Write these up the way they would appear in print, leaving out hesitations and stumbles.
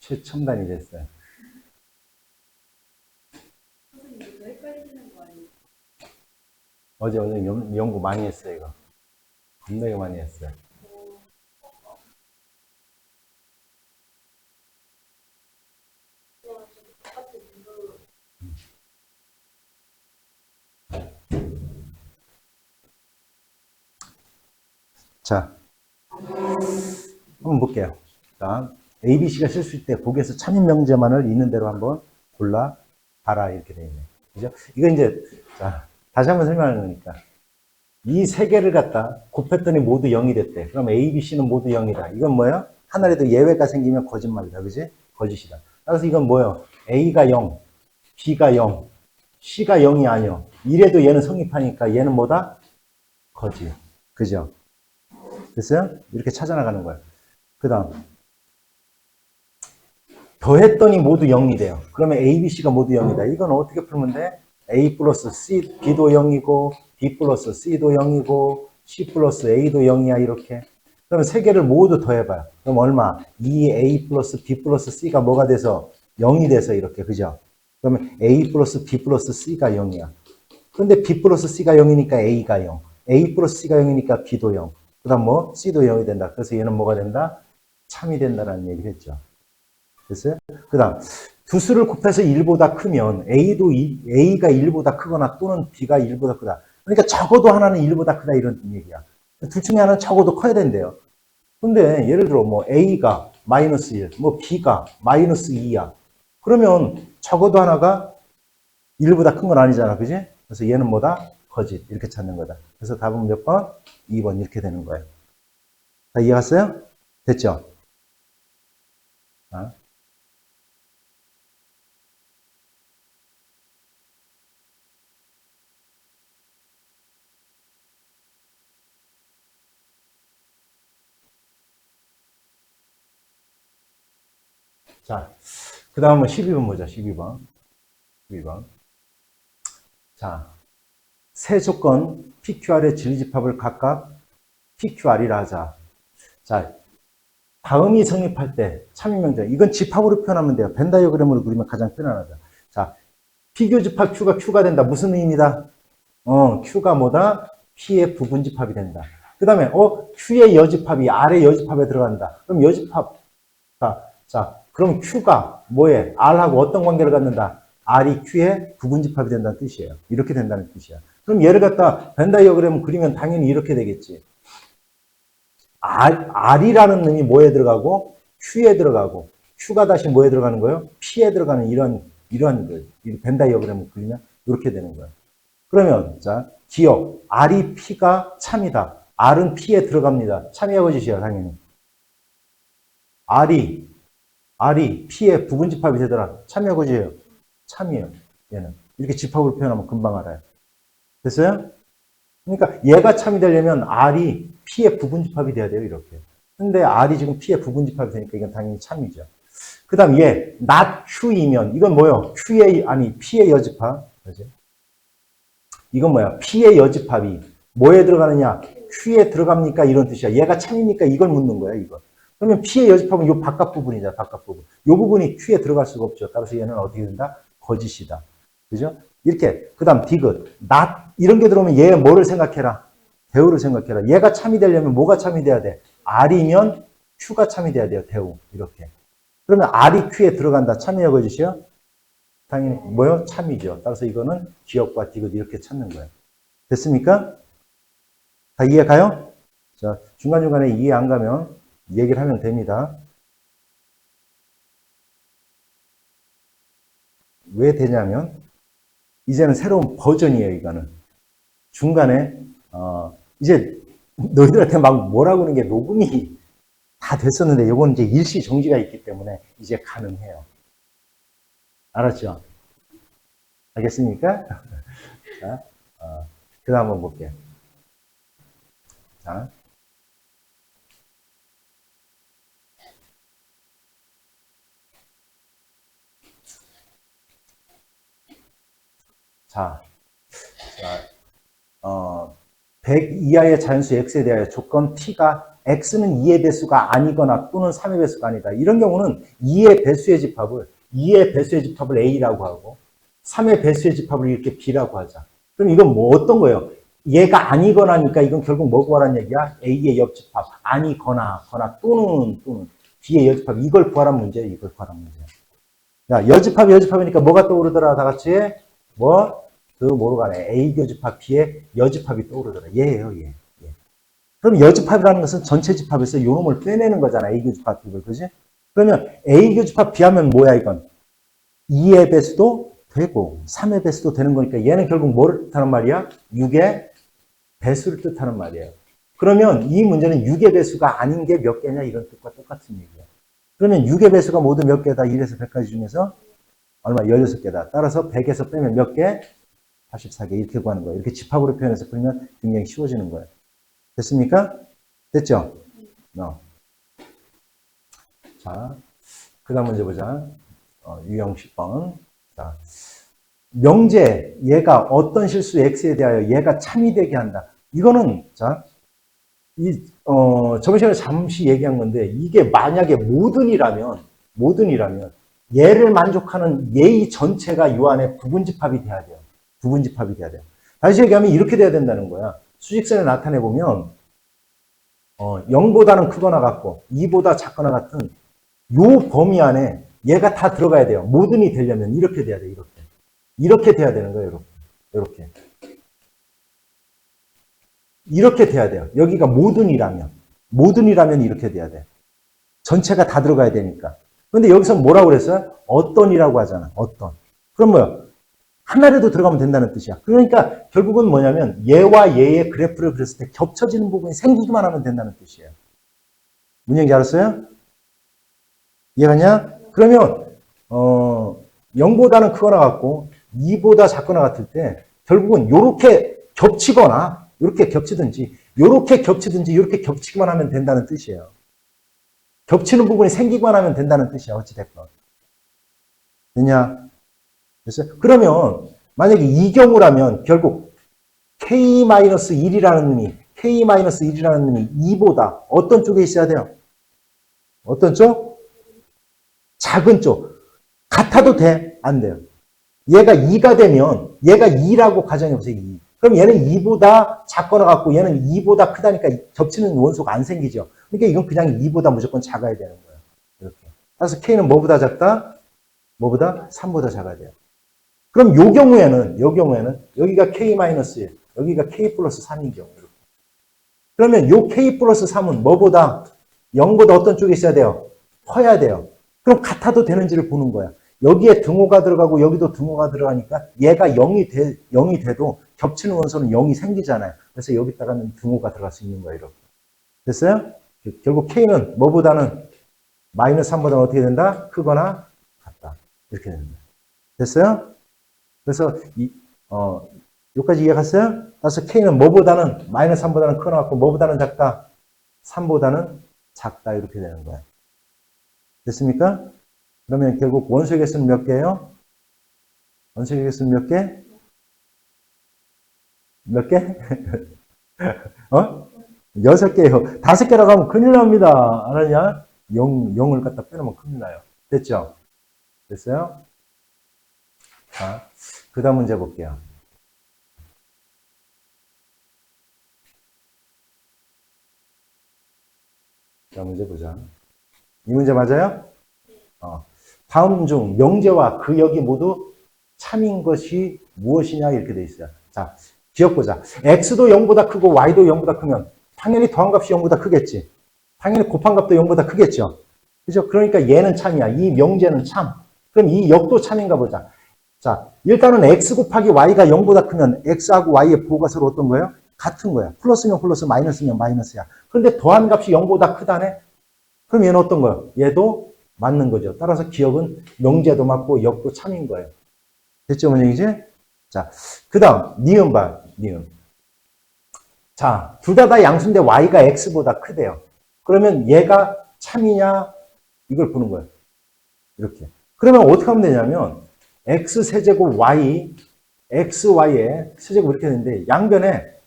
최첨단이 됐어요. 어제 연구 많이 했어요, 이거. 겁나게 많이 했어요. 자, 한번 볼게요. 자, ABC가 실수일 때 보기에서 참인 명제만을 있는 대로 한번 골라 봐라 이렇게 되어 있네. 그죠? 이거 이제 자, 다시 한번 설명하는 거니까 이 세 개를 갖다 곱했더니 모두 0이 됐대. 그럼 A, B, C는 모두 0이다. 이건 뭐야? 하나라도 예외가 생기면 거짓말이다. 그지? 거짓이다. 그래서 이건 뭐예요? A가 0, B가 0, C가 0이 아니요. 이래도 얘는 성립하니까 얘는 뭐다? 거짓. 그죠? 됐어요? 이렇게 찾아나가는 거예요. 그 다음 더했더니 모두 0이 돼요. 그러면 A, B, C가 모두 0이다. 이건 어떻게 풀면 돼? A 플러스 C, B도 0이고 B 플러스 C도 0이고 C 플러스 A도 0이야 이렇게. 그러면 세 개를 모두 더해봐요. 그럼 얼마? 2A 플러스 B 플러스 C가 뭐가 돼서 0이 돼서 이렇게 그죠? 그러면 A 플러스 B 플러스 C가 0이야. 근데 B 플러스 C가 0이니까 A가 0. A 플러스 C가 0이니까 B도 0. 그 다음 뭐? C도 0이 된다. 그래서 얘는 뭐가 된다? 참이 된다라는 얘기를 했죠. 됐어요? 그 다음, 두 수를 곱해서 1보다 크면 A가 1보다 크거나 또는 B가 1보다 크다. 그러니까 적어도 하나는 1보다 크다 이런 얘기야. 둘 중에 하나는 적어도 커야 된대요. 근데 예를 들어 뭐 A가 마이너스 1, 뭐 B가 마이너스 2야. 그러면 적어도 하나가 1보다 큰 건 아니잖아. 그지? 그래서 얘는 뭐다? 거짓. 이렇게 찾는 거다. 그래서 답은 몇 번? 2번 이렇게 되는 거예요. 다 이해갔어요? 됐죠? 아. 자, 그 다음은 12번 보자. 12번. 12번. 자, 세 조건 PQR의 진리집합을 각각 PQR이라 하자. 자, 다음이 성립할 때 참임명제. 이건 집합으로 표현하면 돼요. 벤 다이어그램으로 그리면 가장 편안하다. 자, 비교집합 Q가 Q가 된다. 무슨 의미다? Q가 뭐다? P의 부분집합이 된다. 그 다음에 Q의 여집합이 R의 여집합에 들어간다. 그럼 여집합. 자, 그럼 Q가 뭐에? R하고 어떤 관계를 갖는다? R이 Q의 부분집합이 된다는 뜻이에요. 이렇게 된다는 뜻이야. 그럼 얘를 갖다 벤 다이어그램 그리면 당연히 이렇게 되겠지. R이라는 놈이 뭐에 들어가고 Q에 들어가고 Q가 다시 뭐에 들어가는 거예요? P에 들어가는 이런 벤 다이어그램을 그리면 이렇게 되는 거예요. 그러면 자 기억 R이 P가 참이다. R은 P에 들어갑니다. 참이하고 짓이야 당연히. R이 P의 부분집합이 되더라. 참이하고 짓이에요. 참이에요. 얘는 이렇게 집합으로 표현하면 금방 알아요. 됐어요? 그러니까 얘가 참이 되려면 R이 P의 부분집합이 돼야 돼요. 이렇게. 근데 R이 지금 P의 부분집합이 되니까 이건 당연히 참이죠. 그 다음 얘 not Q이면 이건 뭐예요? P의 여집합. 그지? 이건 뭐야? P의 여집합이 뭐에 들어가느냐? Q에 들어갑니까? 이런 뜻이야. 얘가 참입니까? 이걸 묻는 거야. 이거. 그러면 P의 여집합은 이 바깥 부분이잖아. 바깥 부분. 이 부분이 Q에 들어갈 수가 없죠. 따라서 얘는 어떻게 된다? 거짓이다. 그죠? 이렇게. 그 다음 디귿. not 이런 게 들어오면 얘 뭐를 생각해라? 대우를 생각해라. 얘가 참이 되려면 뭐가 참이 돼야 돼? R이면 Q가 참이 돼야 돼요. 대우. 이렇게. 그러면 R이 Q에 들어간다. 참이야 거짓이요? 당연히 뭐요? 참이죠. 따라서 이거는 기억과 디귿 이렇게 찾는 거예요. 됐습니까? 다 이해 가요? 자, 중간중간에 이해 안 가면 얘기를 하면 됩니다. 왜 되냐면 이제는 새로운 버전이에요. 이거는. 중간에 이제 너희들한테 막 뭐라고 하는 게 녹음이 다 됐었는데 이건 이제 일시 정지가 있기 때문에 이제 가능해요. 알았죠? 알겠습니까? 자, 그 다음 한번 볼게요. 자. 자, 100 이하의 자연수 x에 대하여 조건 t가 x는 2의 배수가 아니거나 또는 3의 배수가 아니다. 이런 경우는 2의 배수의 집합을 a라고 하고 3의 배수의 집합을 이렇게 b라고 하자. 그럼 이건 뭐 어떤 거예요? 얘가 아니거나니까 이건 결국 뭐고 하라는 얘기야? a의 옆집합 아니거나 또는 b의 여집합 이걸 구하란 문제야. 이걸 구하란 문제야. 야, 여집합이니까 뭐가 떠오르더라? 다 같이 뭐로 가네? A 교집합 B의 여집합이 떠오르더라. 얘예요, 얘. 그럼 여집합이라는 것은 전체 집합에서 요 놈을 빼내는 거잖아. A 교집합 B를, 그지? 그러면 A 교집합 B 하면 뭐야, 이건? 2의 배수도 되고 3의 배수도 되는 거니까 얘는 결국 뭐를 뜻하는 말이야? 6의 배수를 뜻하는 말이에요. 그러면 이 문제는 6의 배수가 아닌 게 몇 개냐 이런 뜻과 똑같은 얘기야. 그러면 6의 배수가 모두 몇 개다? 1에서 100까지 중에서 얼마? 16개다. 따라서 100에서 빼면 몇 개? 84개 이렇게 구하는 거예요. 이렇게 집합으로 표현해서 풀면 굉장히 쉬워지는 거예요. 됐습니까? 됐죠? 자, 그 다음 문제 보자. 유형 10번. 자, 명제, 얘가 어떤 실수 X에 대하여 얘가 참이 되게 한다. 이거는, 자, 저번 시간에 잠시 얘기한 건데, 이게 만약에 모든이라면, 얘를 만족하는 얘의 전체가 요 안에 부분집합이 돼야 돼요. 부분집합이 돼야 돼요. 다시 얘기하면 이렇게 돼야 된다는 거야. 수직선에 나타내보면, 0보다는 크거나 같고, 2보다 작거나 같은 요 범위 안에 얘가 다 들어가야 돼요. 모든이 되려면 이렇게 돼야 돼요. 이렇게 돼야 되는 거예요. 이렇게 돼야 돼요. 여기가 모든이라면 이렇게 돼야 돼요. 전체가 다 들어가야 되니까. 그런데 여기서 뭐라고 그랬어요? 어떤이라고 하잖아. 어떤. 그럼 뭐야? 하나라도 들어가면 된다는 뜻이야. 그러니까 결국은 뭐냐면 얘와 얘의 그래프를 그렸을 때 겹쳐지는 부분이 생기기만 하면 된다는 뜻이에요. 문제인지 알았어요? 이해가냐? 그러면 0보다는 크거나 같고 2보다 작거나 같을 때 결국은 요렇게 겹치거나 요렇게 겹치든지 요렇게 겹치기만 하면 된다는 뜻이에요. 겹치는 부분이 생기기만 하면 된다는 뜻이야. 어찌됐건. 됐냐? 됐어요? 그러면 만약에 이 경우라면 결국 K-1이라는 놈이 2보다 어떤 쪽에 있어야 돼요? 어떤 쪽? 작은 쪽. 같아도 돼? 안 돼요. 얘가 2가 되면 얘가 2라고 가정해보세요. 2. 그럼 얘는 2보다 작거나 같고 얘는 2보다 크다니까 겹치는 원소가 안 생기죠. 그러니까 이건 그냥 2보다 무조건 작아야 되는 거예요. 이렇게. 그래서 K는 뭐보다 작다? 뭐보다? 3보다 작아야 돼요. 그럼 요 경우에는 여기가 K-1, 여기가 K 플러스 3인 경우. 그러면 요 K 플러스 3은 뭐보다? 0보다 어떤 쪽에 있어야 돼요? 커야 돼요. 그럼 같아도 되는지를 보는 거야. 여기에 등호가 들어가고 여기도 등호가 들어가니까 얘가 0이 돼도 겹치는 원소는 0이 생기잖아요. 그래서 여기다가는 등호가 들어갈 수 있는 거예요. 이렇게. 됐어요? 결국 K는 뭐보다는 마이너스 3보다는 어떻게 된다? 크거나 같다. 이렇게 됩니다. 됐어요? 그래서 여기까지 이해갔어요? 그래서 K는 뭐보다는 마이너스 3보다는 크거나 같고 뭐보다는 작다? 3보다는 작다. 이렇게 되는 거예요. 됐습니까? 그러면 결국 원소의 개수는 몇 개예요? 원소의 개수는 몇 개? 몇 개? 6개요. 5개라고 하면 큰일 납니다. 알았냐? 0을 갖다 빼놓으면 큰일 나요. 됐죠? 됐어요? 자, 그 다음 문제 볼게요. 자, 문제 보자. 이 문제 맞아요? 다음 중 명제와 그 역이 모두 참인 것이 무엇이냐 이렇게 돼 있어요. 자, 기억 보자. x도 0보다 크고 y도 0보다 크면 당연히 더한 값이 0보다 크겠지. 당연히 곱한 값도 0보다 크겠죠. 그죠? 그러니까 얘는 참이야. 이 명제는 참. 그럼 이 역도 참인가 보자. 자, 일단은 x 곱하기 y가 0보다 크면 x하고 y의 부호가 서로 어떤 거예요? 같은 거야. 플러스면 플러스, 마이너스면 마이너스야. 그런데 더한 값이 0보다 크다네? 그럼 얘는 어떤 거예요? 얘도 맞는 거죠. 따라서 기억은 명제도 맞고 역도 참인 거예요. 됐죠, 문제이지? 자, 그 다음, 니은 봐, 니은. 자, 둘 다 양수인데 y가 x보다 크대요. 그러면 얘가 참이냐? 이걸 보는 거예요. 이렇게. 그러면 어떻게 하면 되냐면, x 세제곱 y, xy의 세제곱 이렇게 되는데, 양변에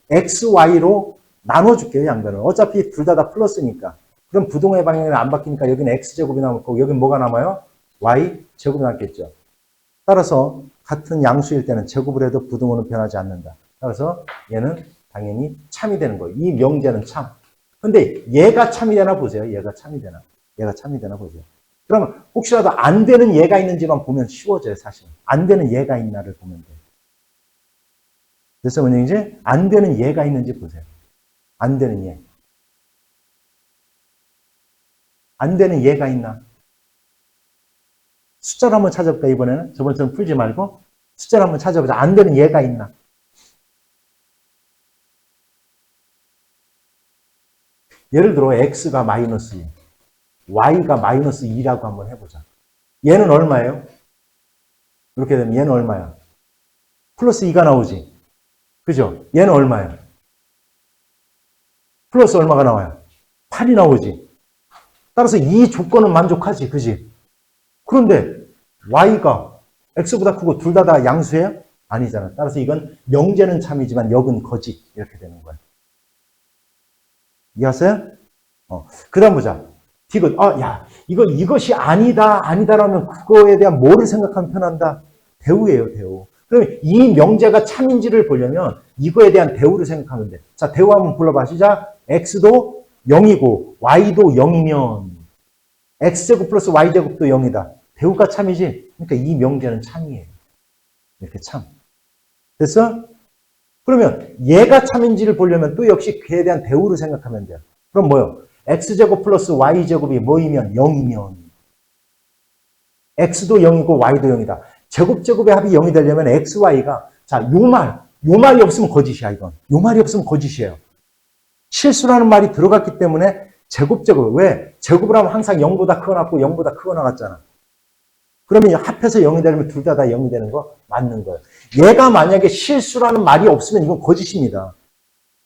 xy로 나눠줄게요, 양변을. 어차피 둘 다 플러스니까. 그럼 부동의 방향이 안 바뀌니까 여기는 x제곱이 남았고 여기는 뭐가 남아요? y제곱이 남겠죠. 따라서 같은 양수일 때는 제곱을 해도 부등호는 변하지 않는다. 따라서 얘는 당연히 참이 되는 거예요. 이 명제는 참. 근데 얘가 참이 되나 보세요. 얘가 참이 되나. 얘가 참이 되나 보세요. 그러면 혹시라도 안 되는 얘가 있는지만 보면 쉬워져요, 사실. 안 되는 얘가 있나를 보면 돼요. 그래서 뭐냐면 안 되는 얘가 있는지 보세요. 안 되는 얘. 안 되는 얘가 있나? 숫자를 한번 찾아볼까, 이번에는? 저번처럼 풀지 말고 숫자를 한번 찾아보자. 안 되는 얘가 있나? 예를 들어 x가 마이너스 2, y가 마이너스 2라고 한번 해보자. 얘는 얼마예요? 이렇게 되면 얘는 얼마야? 플러스 2가 나오지. 그죠? 얘는 얼마야? 플러스 얼마가 나와요? 8이 나오지. 따라서 이 조건은 만족하지. 그지? 그런데 y가 x보다 크고 둘 다 양수예요? 아니잖아. 따라서 이건 명제는 참이지만 역은 거짓. 이렇게 되는 거야. 이해하세요? 그 다음 보자. 디귿. 이것이 아니다라면 그거에 대한 뭐를 생각하면 편한다? 대우예요, 대우. 그러면 이 명제가 참인지를 보려면 이거에 대한 대우를 생각하면 돼. 자, 대우 한번 불러봐. 시작. x도 0이고, y도 0이면, x제곱 플러스 y제곱도 0이다. 대우가 참이지? 그러니까 이 명제는 참이에요. 이렇게 참. 됐어? 그러면 얘가 참인지를 보려면 또 역시 그에 대한 대우를 생각하면 돼요. 그럼 뭐요? x제곱 플러스 y제곱이 뭐이면 0이면 x도 0이고 y도 0이다. 제곱제곱의 합이 0이 되려면 x, y가 자, 요 말이 없으면 거짓이야, 이건. 요 말이 없으면 거짓이에요. 실수라는 말이 들어갔기 때문에 제곱제곱. 왜? 제곱을 하면 항상 0보다 크거나 같고 0보다 크거나 같잖아. 그러면 합해서 0이 되려면 둘 다 0이 되는 거 맞는 거예요. 얘가 만약에 실수라는 말이 없으면 이건 거짓입니다.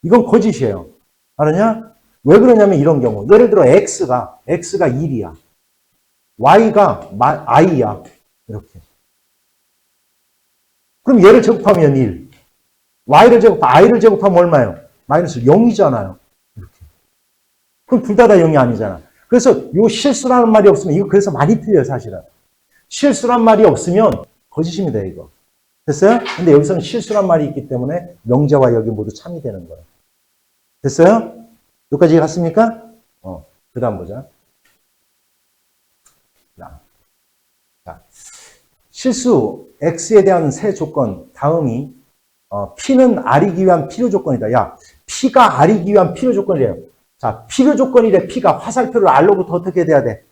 이건 거짓이에요. 알았냐? 왜 그러냐면 이런 경우. 예를 들어 x가 1이야. y가 i야. 이렇게. 그럼 얘를 제곱하면 1. i를 제곱하면 얼마예요? 마이너스 0이잖아요. 이렇게. 그럼 둘 다 0이 아니잖아. 그래서 요 실수라는 말이 없으면 이거 그래서 많이 틀려요, 사실은. 실수란 말이 없으면 거짓입니다, 이거. 됐어요? 근데 여기서는 실수란 말이 있기 때문에 명제와 역이 모두 참이 되는 거예요. 됐어요? 여기까지 갔습니까? 그 다음 보자. 자, 실수 x에 대한 세 조건 다음이 p는 r이기 위한 필요 조건이다. 야, p가 r이기 위한 필요 조건이래요. 자, 필요 조건이래. p가 화살표를 r로부터 어떻게 돼야 돼?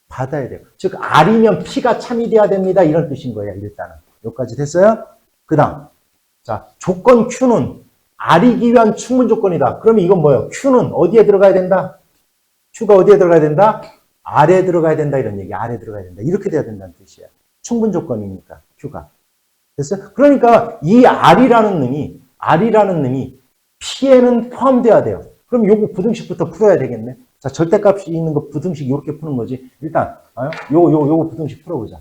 받아야 돼요. 즉 r이면 p가 참이 돼야 됩니다. 이런 뜻인 거예요. 일단은. 여기까지 됐어요? 그 다음. 자, 조건 q는 r이기 위한 충분 조건이다. 그러면 이건 뭐예요? q는 어디에 들어가야 된다? q가 어디에 들어가야 된다? r에 들어가야 된다. 이런 얘기. r에 들어가야 된다. 이렇게 돼야 된다는 뜻이에요. 충분 조건이니까 q가. 됐어요? 그러니까 이 r이라는 놈이 p에는 포함돼야 돼요. 그럼 요거 부등식부터 풀어야 되겠네. 자, 절대값이 있는 거 부등식 이렇게 푸는 거지. 일단 요거 부등식 풀어보자.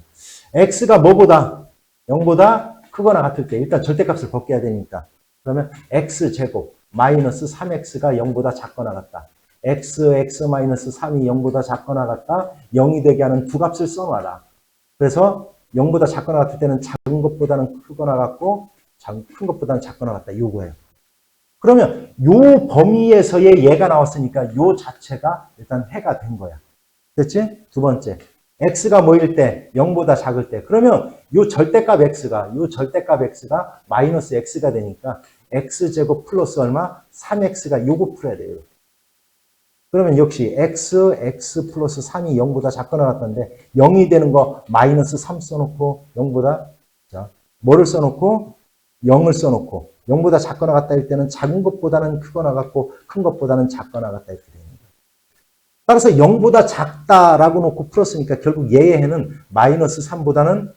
x가 뭐보다 0보다 크거나 같을 때 일단 절대값을 벗겨야 되니까. 그러면 x제곱 마이너스 3x가 0보다 작거나 같다. x 마이너스 3이 0보다 작거나 같다. 0이 되게 하는 두 값을 써놔라. 그래서 0보다 작거나 같을 때는 작은 것보다는 크거나 같고 큰 것보다는 작거나 같다. 요거예요. 그러면 요 범위에서의 얘가 나왔으니까 요 자체가 일단 해가 된 거야. 됐지? 두 번째. x가 뭐일 때? 0보다 작을 때. 그러면 요 절대값 x가 마이너스 x가 되니까 x제곱 플러스 얼마? 3x가 요거 풀어야 돼요. 그러면 역시 x 플러스 3이 0보다 작거나 같던데 0이 되는 거 마이너스 3 써놓고 0보다 자 뭐를 써놓고 0을 써놓고 0보다 작거나 같다 할 때는 작은 것보다는 크거나 같고 큰 것보다는 작거나 같다 이렇게 됩니다. 따라서 0보다 작다라고 놓고 풀었으니까 결국 얘의 해는 마이너스 3보다는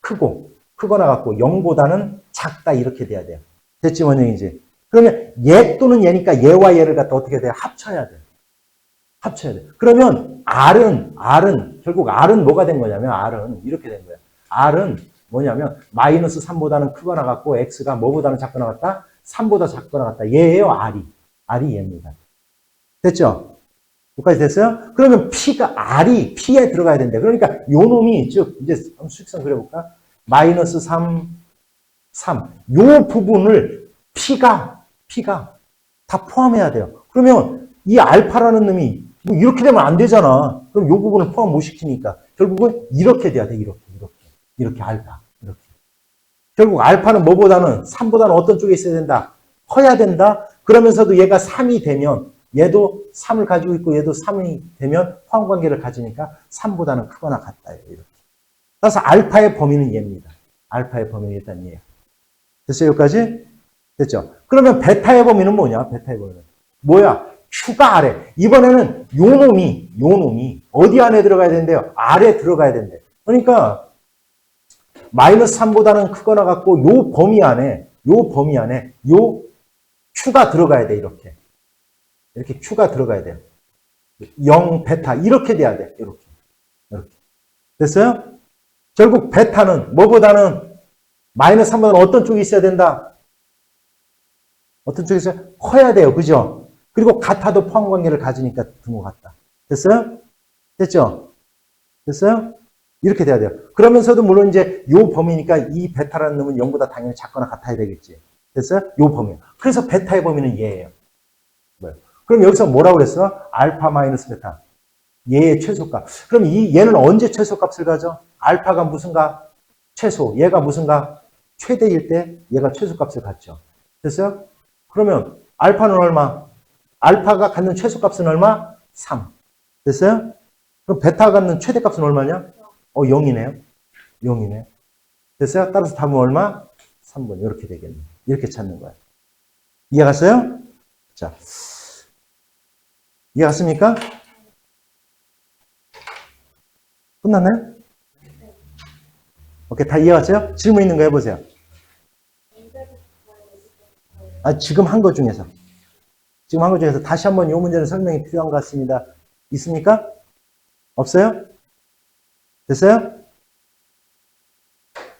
크고 크거나 같고 0보다는 작다 이렇게 돼야 돼요. 됐지 원형이지? 그러면 얘 또는 얘니까 얘와 얘를 갖다 어떻게 돼요? 합쳐야 돼요. 합쳐야 돼. 그러면 결국 R은 뭐가 된 거냐면 R은 이렇게 된 거예요. R은 뭐냐면 마이너스 3보다는 크거나 같고 X가 뭐보다는 작거나 같다? 3보다 작거나 같다. 얘예요, R이. R이 얘입니다. 됐죠? 여기까지 됐어요? 그러면 R이 P에 들어가야 된대. 그러니까 요 놈이, 즉, 이제 한번 수직선 그려볼까? 마이너스 3, 3. 요 부분을 P가 다 포함해야 돼요. 그러면 이 알파라는 놈이 뭐 이렇게 되면 안 되잖아. 그럼 요 부분을 포함 못 시키니까 결국은 이렇게 돼야 돼. 이렇게 알파. 이렇게. 결국 알파는 뭐보다는 3보다는 어떤 쪽에 있어야 된다? 커야 된다. 그러면서도 얘가 3이 되면 얘도 3을 가지고 있고 얘도 3이 되면 포함 관계를 가지니까 3보다는 크거나 같다. 이렇게. 따라서 알파의 범위는 얘입니다. 알파의 범위는 일단 얘. 됐어요? 여기까지? 됐죠? 그러면 베타의 범위는 뭐냐? 베타의 범위는. 뭐야? Q가 아래. 이번에는 요 놈이 어디 안에 들어가야 된대요? 아래 들어가야 된대. 그러니까 마이너스 3보다는 크거나 같고 요 범위 안에 요 Q가 들어가야 돼. 이렇게 Q가 들어가야 돼요. 0 베타 이렇게 돼야 돼. 이렇게 됐어요? 결국 베타는 뭐보다는 마이너스 3보다는 어떤 쪽이 있어야 된다? 어떤 쪽이 있어야 커야 돼요. 그죠? 그리고 같아도 포함 관계를 가지니까 등호 같다. 됐어요? 됐죠? 됐어요? 이렇게 돼야 돼요. 그러면서도 물론 이제 요 범위니까 이 베타라는 놈은 0보다 당연히 작거나 같아야 되겠지. 됐어요? 요 범위. 그래서 베타의 범위는 얘예요. 뭐요? 그럼 여기서 뭐라고 그랬어? 알파 마이너스 베타. 얘의 최소값. 그럼 얘는 언제 최소값을 가져? 알파가 무슨 값? 최소. 얘가 무슨 값? 최대일 때 얘가 최소값을 갖죠. 됐어요? 그러면 알파는 얼마? 알파가 갖는 최소값은 얼마? 3. 됐어요? 그럼 베타가 갖는 최대값은 얼마냐? 0이네요. 0이네. 됐어요? 따라서 답은 얼마? 3번. 이렇게 되겠네. 이렇게 찾는 거야. 이해 갔어요? 자. 이해 갔습니까? 끝났나요? 오케이. 다 이해 갔어요? 질문 있는 거 해보세요. 지금 한 것 중에서. 다시 한번 이 문제는 설명이 필요한 것 같습니다. 있습니까? 없어요? 됐어요?